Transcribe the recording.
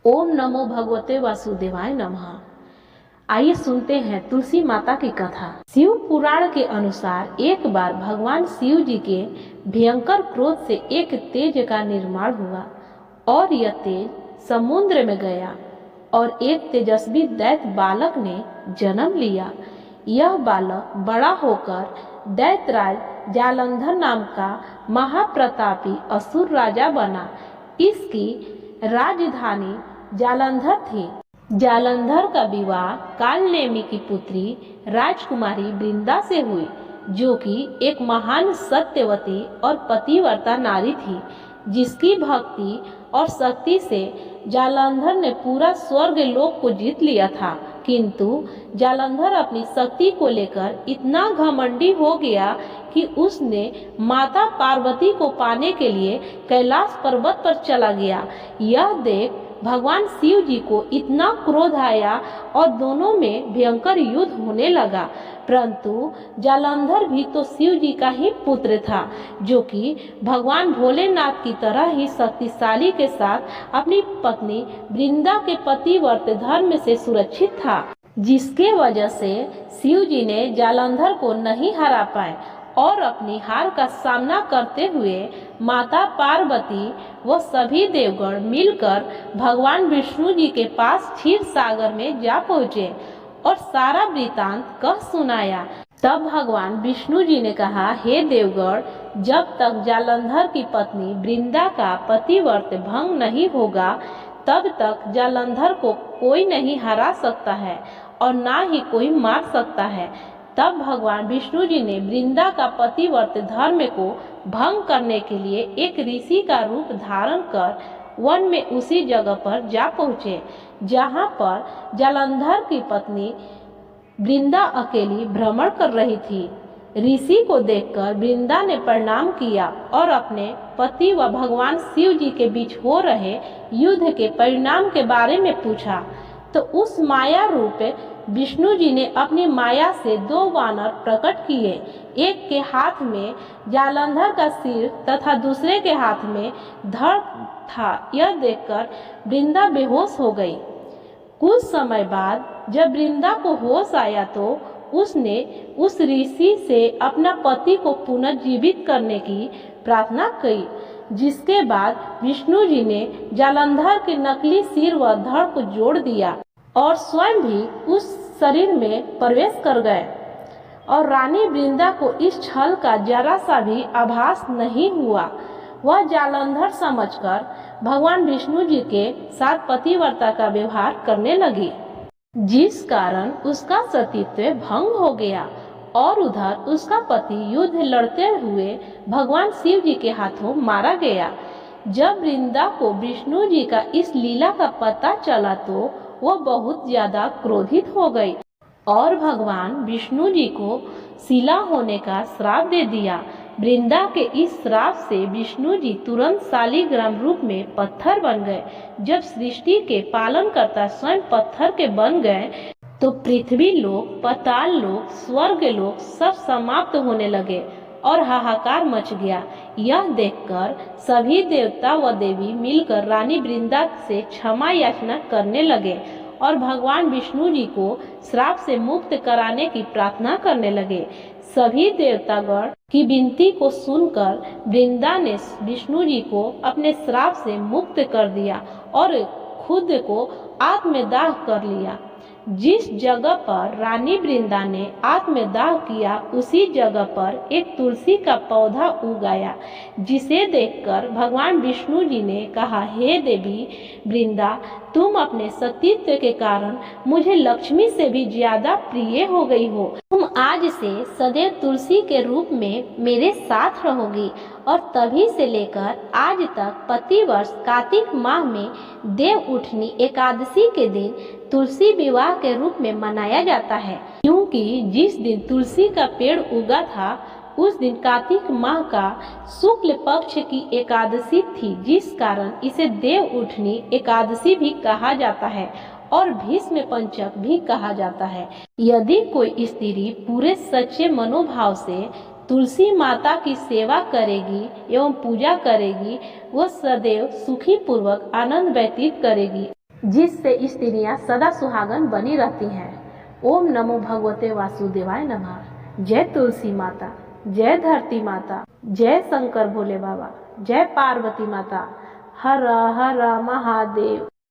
ओम नमो भगवते वासुदेवाय नमः। आइए सुनते हैं तुलसी माता की कथा। शिव पुराण के अनुसार एक बार भगवान शिव जी के भयंकर क्रोध से एक तेज का निर्माण हुआ और यह तेज समुद्र में गया और एक तेजस्वी दैत्य बालक ने जन्म लिया। यह बालक बड़ा होकर दैत्यराज जालंधर नाम का महाप्रतापी असुर राजा बना। इसकी राजधानी जालंधर थी। जालंधर का विवाह कालनेमी की पुत्री राजकुमारी वृंदा से हुई, जो कि एक महान सत्यवती और पतिव्रता नारी थी, जिसकी भक्ति और शक्ति से जालंधर ने पूरा स्वर्ग लोक को जीत लिया था। किंतु जालंधर अपनी शक्ति को लेकर इतना घमंडी हो गया कि उसने माता पार्वती को पाने के लिए कैलाश पर्वत पर चला गया। यह देख भगवान शिव जी को इतना क्रोध आया और दोनों में भयंकर युद्ध होने लगा। परंतु जालंधर भी तो शिव जी का ही पुत्र था, जो कि भगवान भोलेनाथ की तरह ही शक्तिशाली के साथ अपनी पत्नी वृंदा के पतिव्रत धर्म से सुरक्षित था, जिसके वजह से शिव जी ने जालंधर को नहीं हरा पाए और अपनी हार का सामना करते हुए माता पार्वती व सभी देवगण मिलकर भगवान विष्णु जी के पास क्षीर सागर में जा पहुँचे और सारा वृतांत कह सुनाया। तब भगवान विष्णु जी ने कहा, हे देवगण, जब तक जालंधर की पत्नी वृंदा का पतिव्रत भंग नहीं होगा तब तक जालंधर को कोई नहीं हरा सकता है और ना ही कोई मार सकता है। तब भगवान विष्णु जी ने वृंदा का पतिव्रत धर्म को भंग करने के लिए एक ऋषि का रूप धारण कर वन में उसी जगह पर जा पहुँचे जहाँ पर जालंधर की पत्नी वृंदा अकेली भ्रमण कर रही थी। ऋषि को देखकर वृंदा ने प्रणाम किया और अपने पति व भगवान शिव जी के बीच हो रहे युद्ध के परिणाम के बारे में पूछा। तो उस माया रूप विष्णु जी ने अपनी माया से दो वानर प्रकट किए। एक के हाथ में जालंधर का सिर तथा दूसरे के हाथ में धड़ था। यह देखकर वृंदा बेहोश हो गई। कुछ समय बाद जब वृंदा को होश आया तो उसने उस ऋषि से अपना पति को पुनर्जीवित करने की प्रार्थना की, जिसके बाद विष्णु जी ने जालंधर के नकली सिर व धड़ को जोड़ दिया और स्वयं भी उस शरीर में प्रवेश कर गए। और रानी वृंदा को इस छल का जरा सा भी आभास नहीं हुआ। वह जालंधर समझकर भगवान विष्णु जी के साथ पतिव्रता का व्यवहार करने लगी, जिस कारण उसका सतीत्व भंग हो गया और उधर उसका पति युद्ध लड़ते हुए भगवान शिव जी के हाथों मारा गया। जब वृंदा को विष्णु जी का इस लीला का पता चला तो वह बहुत ज्यादा क्रोधित हो गई और भगवान विष्णु जी को शिला होने का श्राप दे दिया। वृंदा के इस श्राप से विष्णु जी तुरंत शालिग्राम रूप में पत्थर बन गए। जब सृष्टि के पालनकर्ता स्वयं पत्थर के बन गए तो पृथ्वी लोक, पाताल लोक, स्वर्ग लोक सब समाप्त होने लगे और हाहाकार मच गया। यह देखकर सभी देवता व देवी मिलकर रानी वृंदा से क्षमा याचना करने लगे और भगवान विष्णु जी को श्राप से मुक्त कराने की प्रार्थना करने लगे। सभी देवतागण की विनती को सुनकर वृंदा ने विष्णु जी को अपने श्राप से मुक्त कर दिया और खुद को आत्मदाह कर लिया। जिस जगह पर रानी वृंदा ने आत्मदाह किया उसी जगह पर एक तुलसी का पौधा उगाया, जिसे देखकर भगवान विष्णु जी ने कहा, हे देवी वृंदा, तुम अपने सतीत्व के कारण मुझे लक्ष्मी से भी ज्यादा प्रिय हो गई हो। तुम आज से सदैव तुलसी के रूप में मेरे साथ रहोगी। और तभी से लेकर आज तक प्रतिवर्ष कार्तिक माह में देव उठनी एकादशी के दिन तुलसी विवाह के रूप में मनाया जाता है, क्योंकि जिस दिन तुलसी का पेड़ उगा था उस दिन कार्तिक माह का शुक्ल पक्ष की एकादशी थी, जिस कारण इसे देव उठनी एकादशी भी कहा जाता है और भीष्म पंचक भी कहा जाता है। यदि कोई स्त्री पूरे सच्चे मनोभाव से तुलसी माता की सेवा करेगी एवं पूजा करेगी, वह सदैव सुखी पूर्वक आनंद व्यतीत करेगी। जिससे स्त्रियां सदा सुहागन बनी रहती हैं। ओम नमो भगवते वासुदेवाय नमः। जय तुलसी माता, जय धरती माता, जय शंकर भोले बाबा, जय पार्वती माता। हर हर महादेव।